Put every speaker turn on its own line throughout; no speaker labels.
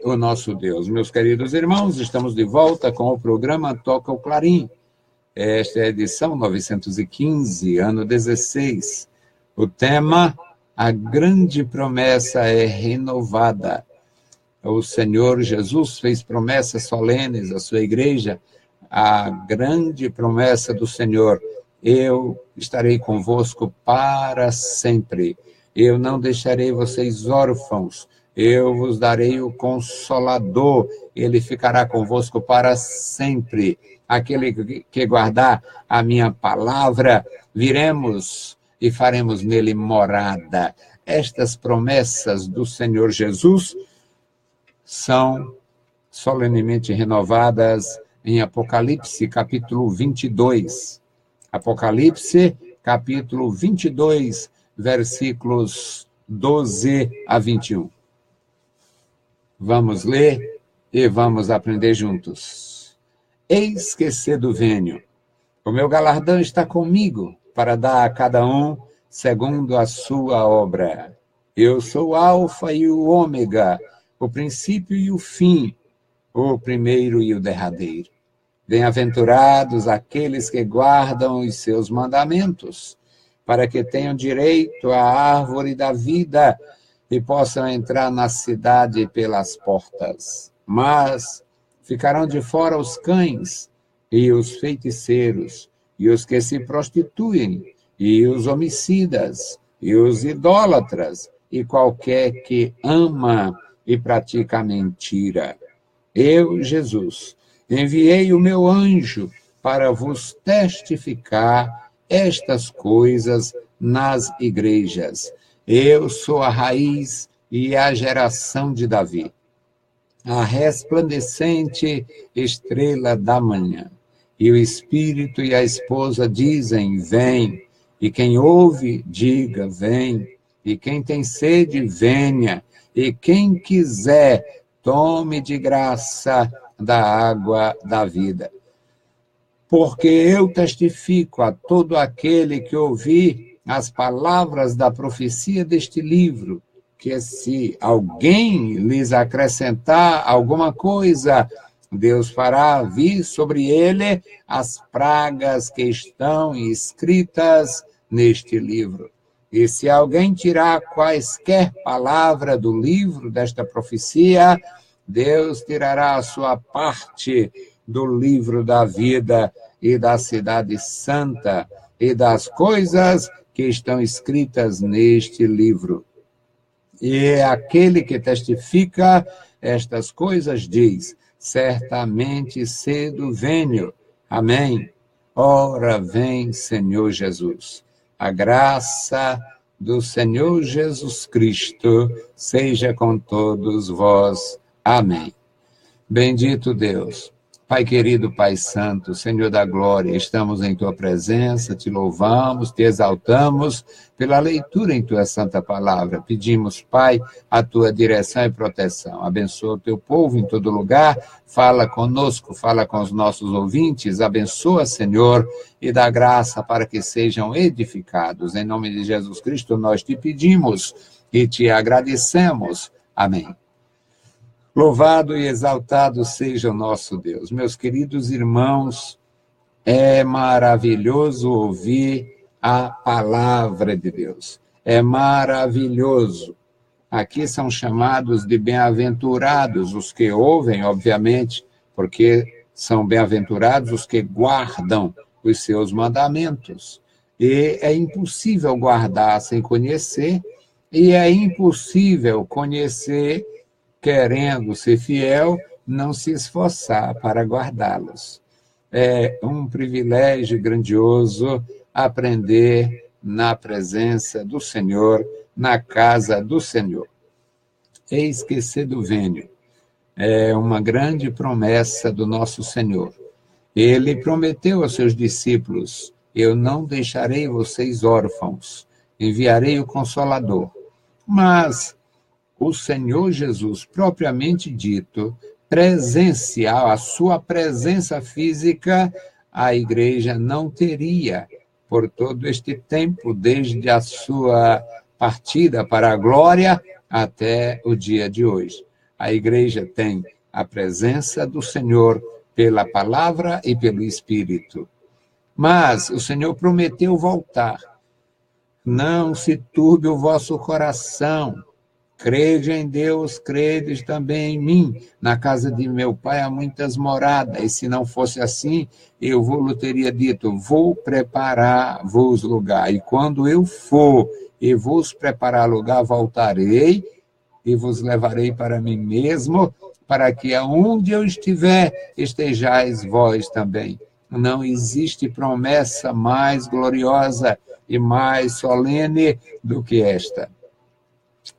O nosso Deus. Meus queridos irmãos, estamos de volta com o programa Toca o Clarim. Esta é a edição 915, ano 16. O tema, a grande promessa é renovada. O Senhor Jesus fez promessas solenes à sua igreja. A grande promessa do Senhor, eu estarei convosco para sempre. Eu não deixarei vocês órfãos. Eu vos darei o Consolador, ele ficará convosco para sempre. Aquele que guardar a minha palavra, viremos e faremos nele morada. Estas promessas do Senhor Jesus são solenemente renovadas em Apocalipse, capítulo 22. Apocalipse, capítulo 22, versículos 12 a 21. Vamos ler e vamos aprender juntos. Eis que cedo venho. O meu galardão está comigo para dar a cada um segundo a sua obra. Eu sou o Alfa e o Ômega, o princípio e o fim, o primeiro e o derradeiro. Bem-aventurados aqueles que guardam os seus mandamentos, para que tenham direito à árvore da vida e possam entrar na cidade pelas portas. Mas ficarão de fora os cães, e os feiticeiros, e os que se prostituem, e os homicidas, e os idólatras, e qualquer que ama e pratica a mentira. Eu, Jesus, enviei o meu anjo para vos testificar estas coisas nas igrejas. Eu sou a raiz e a geração de Davi, a resplandecente estrela da manhã. E o Espírito e a esposa dizem, vem. E quem ouve, diga, vem. E quem tem sede, venha. E quem quiser, tome de graça da água da vida. Porque eu testifico a todo aquele que ouvir as palavras da profecia deste livro, que se alguém lhes acrescentar alguma coisa, Deus fará vir sobre ele as pragas que estão escritas neste livro. E se alguém tirar quaisquer palavra do livro desta profecia, Deus tirará a sua parte do livro da vida e da cidade santa e das coisas que estão escritas neste livro. E aquele que testifica estas coisas diz, certamente cedo venho. Amém. Ora vem, Senhor Jesus. A graça do Senhor Jesus Cristo seja com todos vós. Amém. Bendito Deus. Pai querido, Pai santo, Senhor da glória, estamos em tua presença, te louvamos, te exaltamos pela leitura em tua santa palavra. Pedimos, Pai, a tua direção e proteção. Abençoa o teu povo em todo lugar, fala conosco, fala com os nossos ouvintes, abençoa, Senhor, e dá graça para que sejam edificados. Em nome de Jesus Cristo nós te pedimos e te agradecemos. Amém. Louvado e exaltado seja o nosso Deus. Meus queridos irmãos, é maravilhoso ouvir a palavra de Deus. É maravilhoso. Aqui são chamados de bem-aventurados os que ouvem, obviamente, porque são bem-aventurados os que guardam os seus mandamentos. E é impossível guardar sem conhecer, e é impossível conhecer querendo ser fiel, não se esforçar para guardá-los. É um privilégio grandioso aprender na presença do Senhor, na casa do Senhor. Eis que cedo venho. É uma grande promessa do nosso Senhor. Ele prometeu aos seus discípulos, eu não deixarei vocês órfãos, enviarei o Consolador. Mas o Senhor Jesus, propriamente dito, presencial, a sua presença física, a igreja não teria por todo este tempo, desde a sua partida para a glória até o dia de hoje. A igreja tem a presença do Senhor pela palavra e pelo Espírito. Mas o Senhor prometeu voltar. Não se turbe o vosso coração. Crede em Deus, credes também em mim. Na casa de meu pai há muitas moradas, e se não fosse assim, eu vos teria dito, vou preparar-vos lugar. E quando eu for e vos preparar lugar, voltarei e vos levarei para mim mesmo, para que aonde eu estiver, estejais vós também. Não existe promessa mais gloriosa e mais solene do que esta.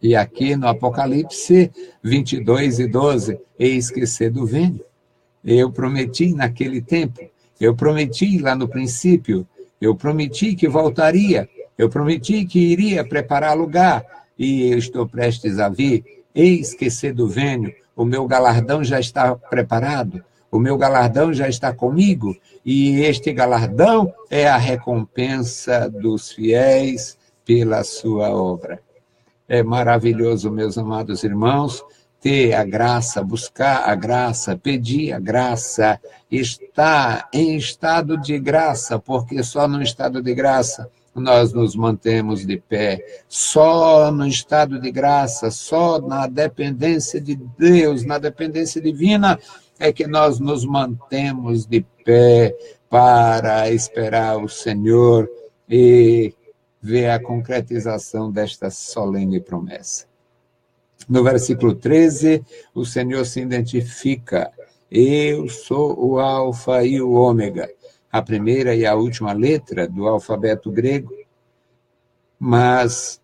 E aqui no Apocalipse 22:12, eis que cedo venho. Eu prometi naquele tempo, eu prometi lá no princípio, eu prometi que voltaria, eu prometi que iria preparar lugar, e eu estou prestes a vir. Eis que cedo venho, o meu galardão já está preparado, o meu galardão já está comigo, e este galardão é a recompensa dos fiéis pela sua obra. É maravilhoso, meus amados irmãos, ter a graça, buscar a graça, pedir a graça, estar em estado de graça, porque só no estado de graça nós nos mantemos de pé. Só no estado de graça, só na dependência de Deus, na dependência divina, é que nós nos mantemos de pé para esperar o Senhor e ver a concretização desta solene promessa. No versículo 13, o Senhor se identifica. Eu sou o Alfa e o Ômega, a primeira e a última letra do alfabeto grego. Mas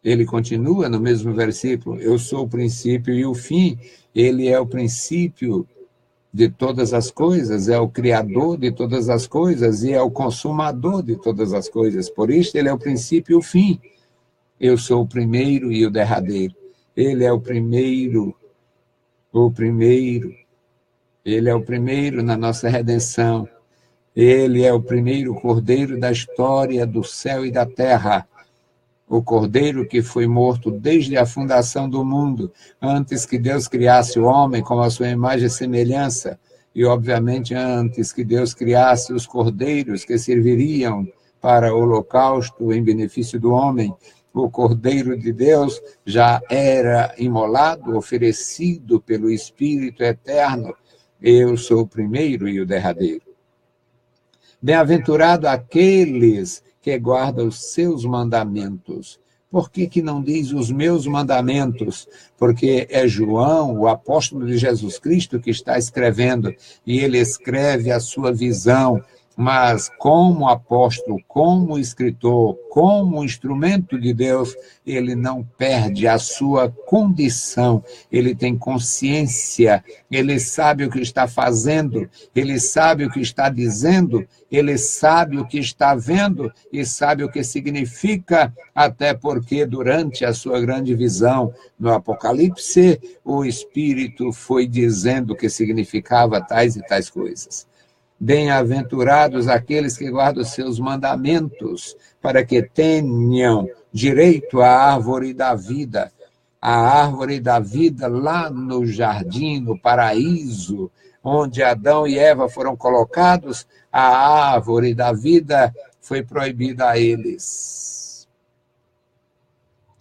ele continua no mesmo versículo, eu sou o princípio e o fim. Ele é o princípio de todas as coisas, é o Criador de todas as coisas e é o consumador de todas as coisas. Por isso, ele é o princípio e o fim. Eu sou o primeiro e o derradeiro. Ele é o primeiro. Ele é o primeiro na nossa redenção. Ele é o primeiro cordeiro da história do céu e da terra. O cordeiro que foi morto desde a fundação do mundo, antes que Deus criasse o homem com a sua imagem e semelhança, e obviamente antes que Deus criasse os cordeiros que serviriam para o holocausto em benefício do homem, o cordeiro de Deus já era imolado, oferecido pelo Espírito eterno. Eu sou o primeiro e o derradeiro. Bem-aventurado aqueles que guarda os seus mandamentos. Por que não diz os meus mandamentos? Porque é João, o apóstolo de Jesus Cristo, que está escrevendo, e ele escreve a sua visão, mas como apóstolo, como escritor, como instrumento de Deus, ele não perde a sua condição, ele tem consciência, ele sabe o que está fazendo, ele sabe o que está dizendo, ele sabe o que está vendo e sabe o que significa, até porque durante a sua grande visão no Apocalipse, o Espírito foi dizendo o que significava tais e tais coisas. Bem-aventurados aqueles que guardam os seus mandamentos, para que tenham direito à árvore da vida. A árvore da vida lá no jardim, no paraíso, onde Adão e Eva foram colocados, a árvore da vida foi proibida a eles.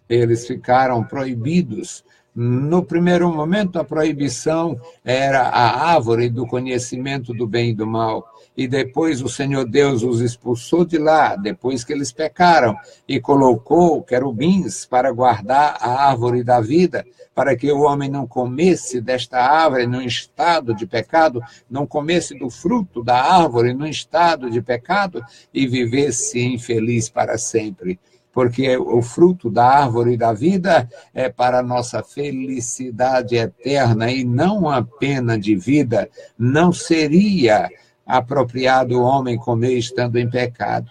Eles ficaram proibidos. No primeiro momento, a proibição era a árvore do conhecimento do bem e do mal. E depois o Senhor Deus os expulsou de lá, depois que eles pecaram, e colocou querubins para guardar a árvore da vida, para que o homem não comesse desta árvore num estado de pecado, não comesse do fruto da árvore num estado de pecado e vivesse infeliz para sempre. Porque o fruto da árvore da vida é para a nossa felicidade eterna e não a pena de vida. Não seria apropriado o homem comer estando em pecado.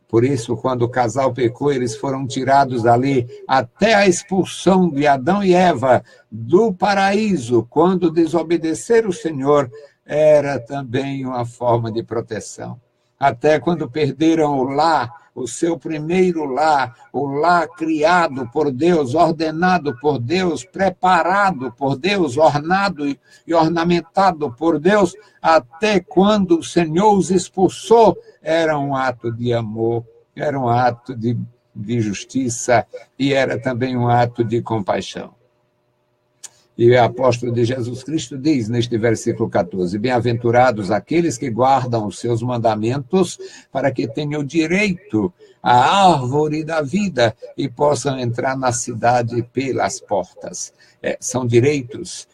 Por isso, quando o casal pecou, eles foram tirados dali até a expulsão de Adão e Eva do paraíso. Quando desobedeceram o Senhor, era também uma forma de proteção. até quando perderam o lar, o seu primeiro lar, o lar criado por Deus, ordenado por Deus, preparado por Deus, ornado e ornamentado por Deus, até quando o Senhor os expulsou, era um ato de amor, era um ato de justiça e era também um ato de compaixão. E o apóstolo de Jesus Cristo diz neste versículo 14, bem-aventurados aqueles que guardam os seus mandamentos para que tenham direito à árvore da vida e possam entrar na cidade pelas portas. São direitos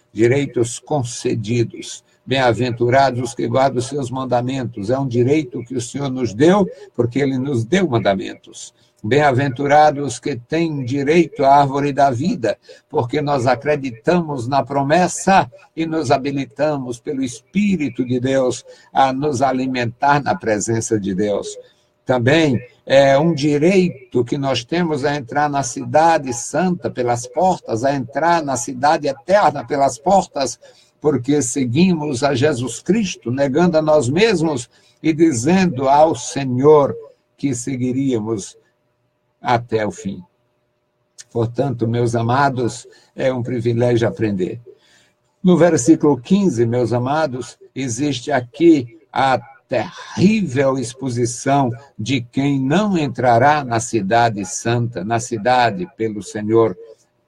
concedidos. Bem-aventurados os que guardam os seus mandamentos. É um direito que o Senhor nos deu, porque Ele nos deu mandamentos. Bem-aventurados que têm direito à árvore da vida, porque nós acreditamos na promessa e nos habilitamos pelo Espírito de Deus a nos alimentar na presença de Deus. Também é um direito que nós temos a entrar na cidade santa pelas portas, a entrar na cidade eterna pelas portas, porque seguimos a Jesus Cristo, negando a nós mesmos e dizendo ao Senhor que seguiríamos até o fim. Portanto, meus amados, é um privilégio aprender. No versículo 15, meus amados, existe aqui a terrível exposição de quem não entrará na cidade santa, na cidade pelo Senhor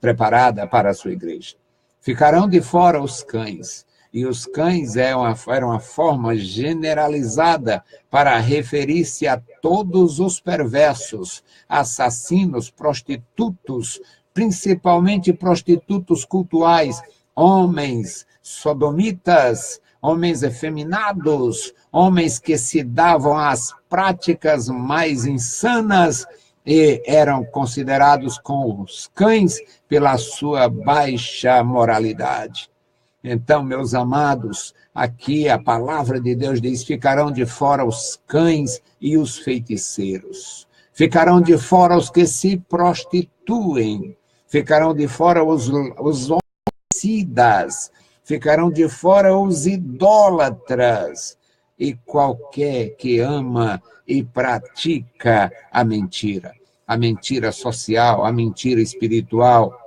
preparada para a sua igreja. Ficarão de fora os cães. E os cães eram uma forma generalizada para referir-se a todos os perversos, assassinos, prostitutos, principalmente prostitutos cultuais, homens sodomitas, homens efeminados, homens que se davam às práticas mais insanas e eram considerados como os cães pela sua baixa moralidade. Então, meus amados, aqui a palavra de Deus diz, ficarão de fora os cães e os feiticeiros. Ficarão de fora os que se prostituem. Ficarão de fora os homicidas. Ficarão de fora os idólatras. E qualquer que ama e pratica a mentira social, a mentira espiritual,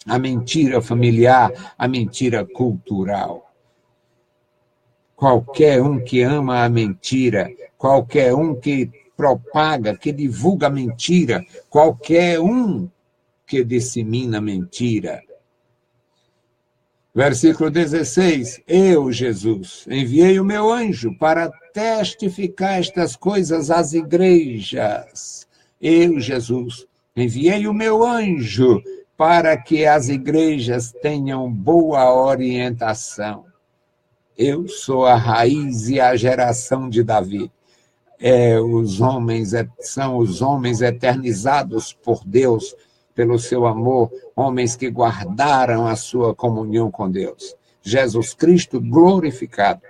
a mentira familiar, a mentira cultural. Qualquer um que ama a mentira, qualquer um que propaga, que divulga a mentira, qualquer um que dissemina a mentira. Versículo 16, eu, Jesus, enviei o meu anjo para testificar estas coisas às igrejas. Eu, Jesus, enviei o meu anjo para que as igrejas tenham boa orientação. Eu sou a raiz e a geração de Davi. São os homens eternizados por Deus, pelo seu amor, homens que guardaram a sua comunhão com Deus. Jesus Cristo glorificado,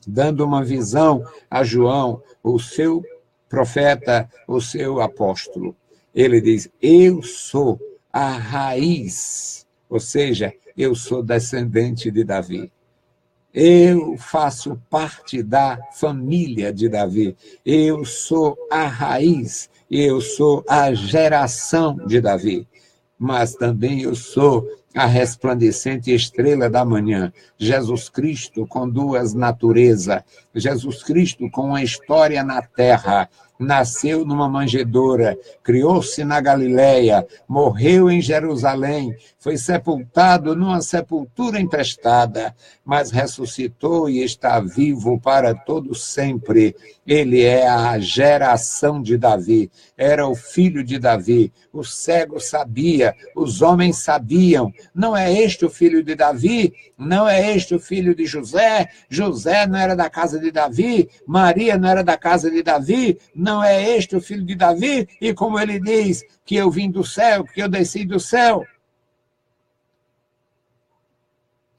dando uma visão a João, o seu profeta, o seu apóstolo. Ele diz, eu sou a raiz, ou seja, eu sou descendente de Davi. Eu faço parte da família de Davi. Eu sou a raiz, eu sou a geração de Davi. Mas também eu sou a resplandecente estrela da manhã. Jesus Cristo com duas naturezas. Jesus Cristo com uma história na terra. Nasceu numa manjedoura, criou-se na Galileia, morreu em Jerusalém, foi sepultado numa sepultura emprestada, mas ressuscitou e está vivo para todo sempre. Ele é a geração de Davi, era o filho de Davi. O cego sabia, os homens sabiam. Não é este o filho de Davi? Não é este o filho de José? José não era da casa de Davi? Maria não era da casa de Davi? Não é este o filho de Davi? E como ele diz, que eu vim do céu, que eu desci do céu.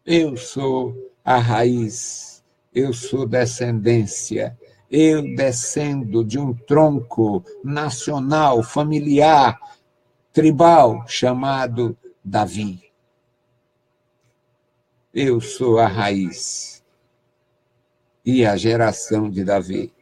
Eu sou a raiz, eu sou descendência, eu descendo de um tronco nacional, familiar, tribal, chamado Davi. Eu sou a raiz e a geração de Davi.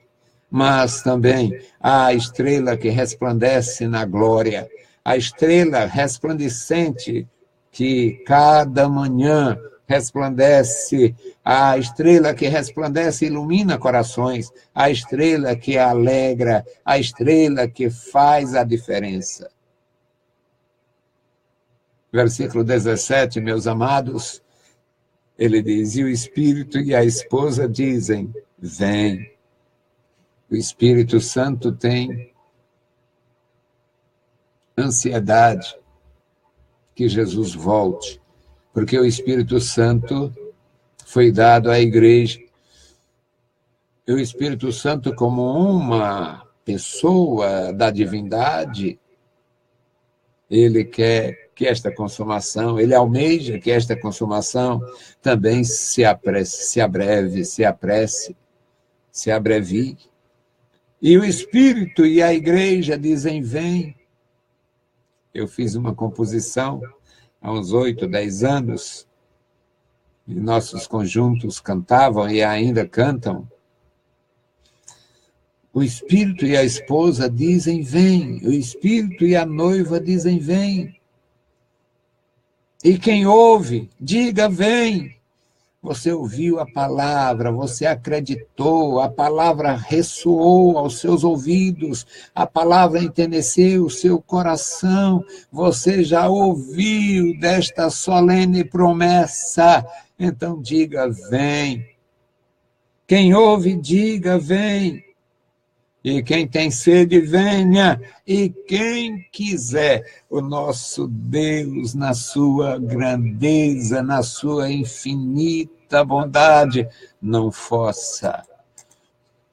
mas também a estrela que resplandece na glória, a estrela resplandecente que cada manhã resplandece, a estrela que resplandece e ilumina corações, a estrela que alegra, a estrela que faz a diferença. Versículo 17, meus amados, ele diz, e o Espírito e a esposa dizem, vem. O Espírito Santo tem ansiedade que Jesus volte, porque o Espírito Santo foi dado à igreja. E o Espírito Santo, como uma pessoa da divindade, ele quer que esta consumação, ele almeja que esta consumação também se abrevie. E o Espírito e a igreja dizem, vem. Eu fiz uma composição há uns 8, 10 anos, e nossos conjuntos cantavam e ainda cantam. O Espírito e a esposa dizem, vem. O Espírito e a noiva dizem, vem. E quem ouve, diga, vem. Você ouviu a palavra, você acreditou, a palavra ressoou aos seus ouvidos, a palavra enterneceu o seu coração, você já ouviu desta solene promessa, então diga, vem. Quem ouve, diga, vem. E quem tem sede, venha. E quem quiser, o nosso Deus, na sua grandeza, na sua infinita bondade, não força.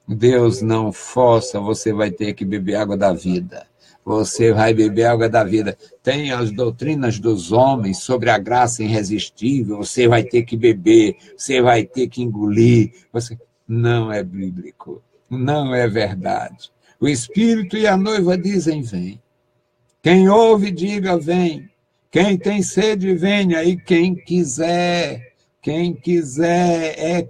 Deus não força, você vai ter que beber água da vida. Você vai beber água da vida. Tem as doutrinas dos homens sobre a graça irresistível, você vai ter que beber, você vai ter que engolir. Não é bíblico. Não é verdade. O Espírito e a noiva dizem, vem. Quem ouve, diga, vem. Quem tem sede, venha. E quem quiser, quem quiser.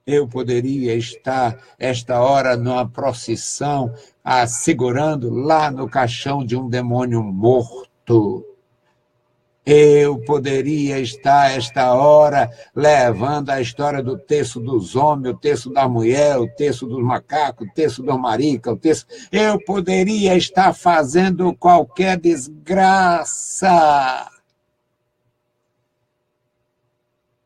Eu poderia estar, esta hora, numa procissão, segurando lá no caixão de um demônio morto. Eu poderia estar, esta hora, levando a história do terço dos homens, o terço da mulher, o terço dos macacos, o terço dos maricas, Eu poderia estar fazendo qualquer desgraça.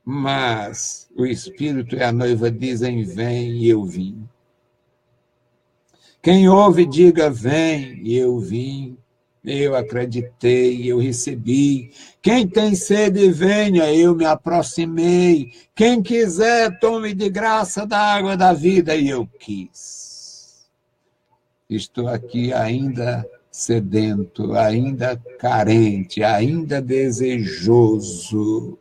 Mas o Espírito e a noiva dizem, vem, e eu vim. Quem ouve, diga, vem, e eu vim. Eu acreditei, eu recebi. Quem tem sede, venha, eu me aproximei. Quem quiser, tome de graça da água da vida, e eu quis. Estou aqui ainda sedento, ainda carente, ainda desejoso.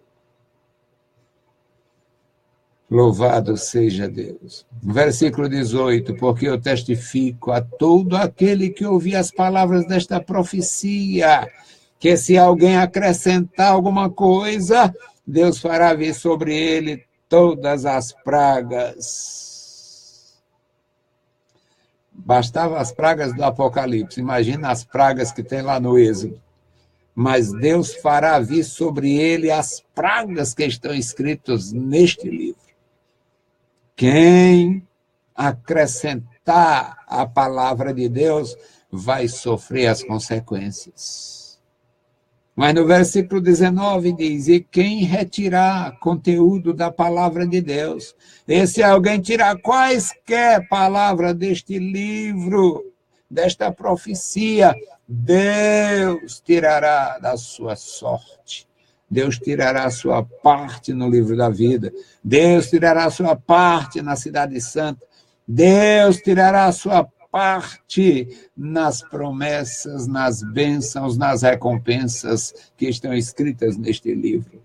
Louvado seja Deus. Versículo 18, porque eu testifico a todo aquele que ouvir as palavras desta profecia, que se alguém acrescentar alguma coisa, Deus fará vir sobre ele todas as pragas. Bastava as pragas do Apocalipse, imagina as pragas que tem lá no Êxodo. Mas Deus fará vir sobre ele as pragas que estão escritas neste livro. Quem acrescentar a palavra de Deus vai sofrer as consequências. Mas no versículo 19 diz, e quem retirar conteúdo da palavra de Deus, e se alguém tirar quaisquer palavras deste livro, desta profecia, Deus tirará da sua sorte. Deus tirará a sua parte no livro da vida. Deus tirará a sua parte na cidade santa. Deus tirará a sua parte nas promessas, nas bênçãos, nas recompensas que estão escritas neste livro.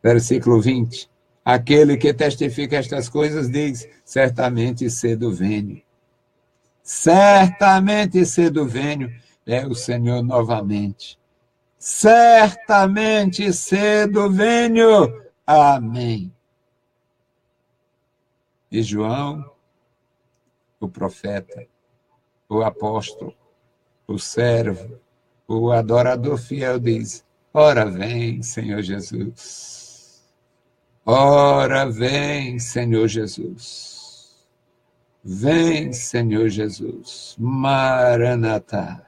Versículo 20. Aquele que testifica estas coisas diz, certamente cedo venho. Certamente cedo venho, é o Senhor novamente. Certamente cedo venho. Amém. E João, o profeta, o apóstolo, o servo, o adorador fiel diz: ora vem, Senhor Jesus. Ora vem, Senhor Jesus. Vem, Senhor Jesus. Maranatá.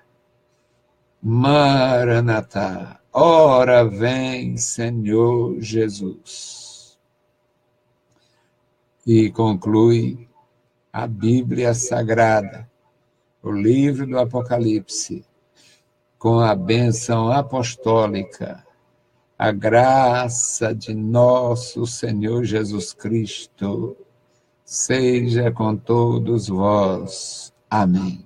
Maranatá. Ora vem, Senhor Jesus. E conclui a Bíblia Sagrada, o livro do Apocalipse, com a bênção apostólica, a graça de nosso Senhor Jesus Cristo seja com todos vós. Amém.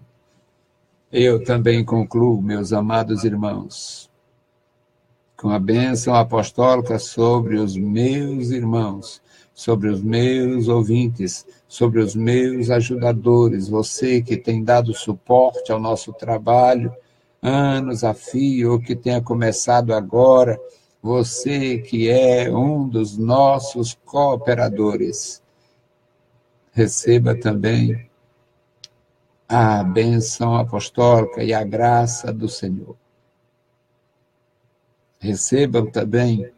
Eu também concluo, meus amados irmãos, com a bênção apostólica sobre os meus irmãos, sobre os meus ouvintes, sobre os meus ajudadores, você que tem dado suporte ao nosso trabalho, anos a fio, ou que tenha começado agora, você que é um dos nossos cooperadores, receba também a bênção apostólica e a graça do Senhor. Recebam também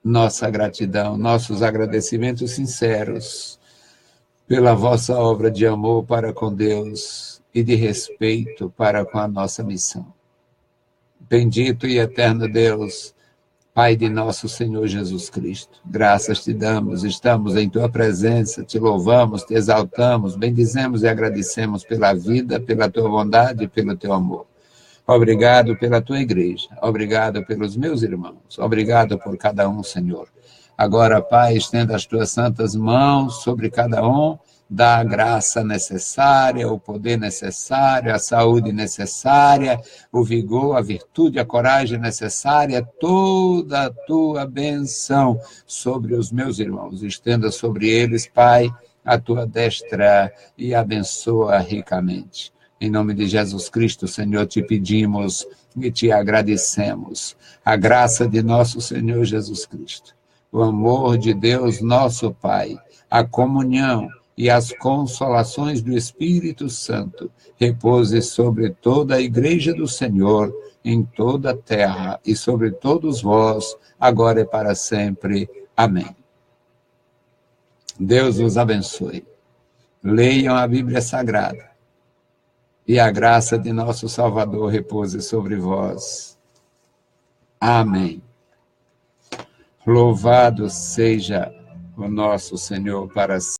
nossa gratidão, nossos agradecimentos sinceros pela vossa obra de amor para com Deus e de respeito para com a nossa missão. Bendito e eterno Deus, Pai de nosso Senhor Jesus Cristo, graças te damos, estamos em tua presença, te louvamos, te exaltamos, bendizemos e agradecemos pela vida, pela tua bondade e pelo teu amor. Obrigado pela tua igreja, obrigado pelos meus irmãos, obrigado por cada um, Senhor. Agora, Pai, estenda as tuas santas mãos sobre cada um, dá a graça necessária, o poder necessário, a saúde necessária, o vigor, a virtude, a coragem necessária, toda a tua benção sobre os meus irmãos. Estenda sobre eles, Pai, a tua destra e abençoa ricamente. Em nome de Jesus Cristo, Senhor, te pedimos e te agradecemos. A graça de nosso Senhor Jesus Cristo, o amor de Deus, nosso Pai, a comunhão e as consolações do Espírito Santo repouse sobre toda a igreja do Senhor, em toda a terra e sobre todos vós, agora e para sempre. Amém. Deus os abençoe. Leiam a Bíblia Sagrada e a graça de nosso Salvador repouse sobre vós. Amém. Louvado seja o nosso Senhor para sempre.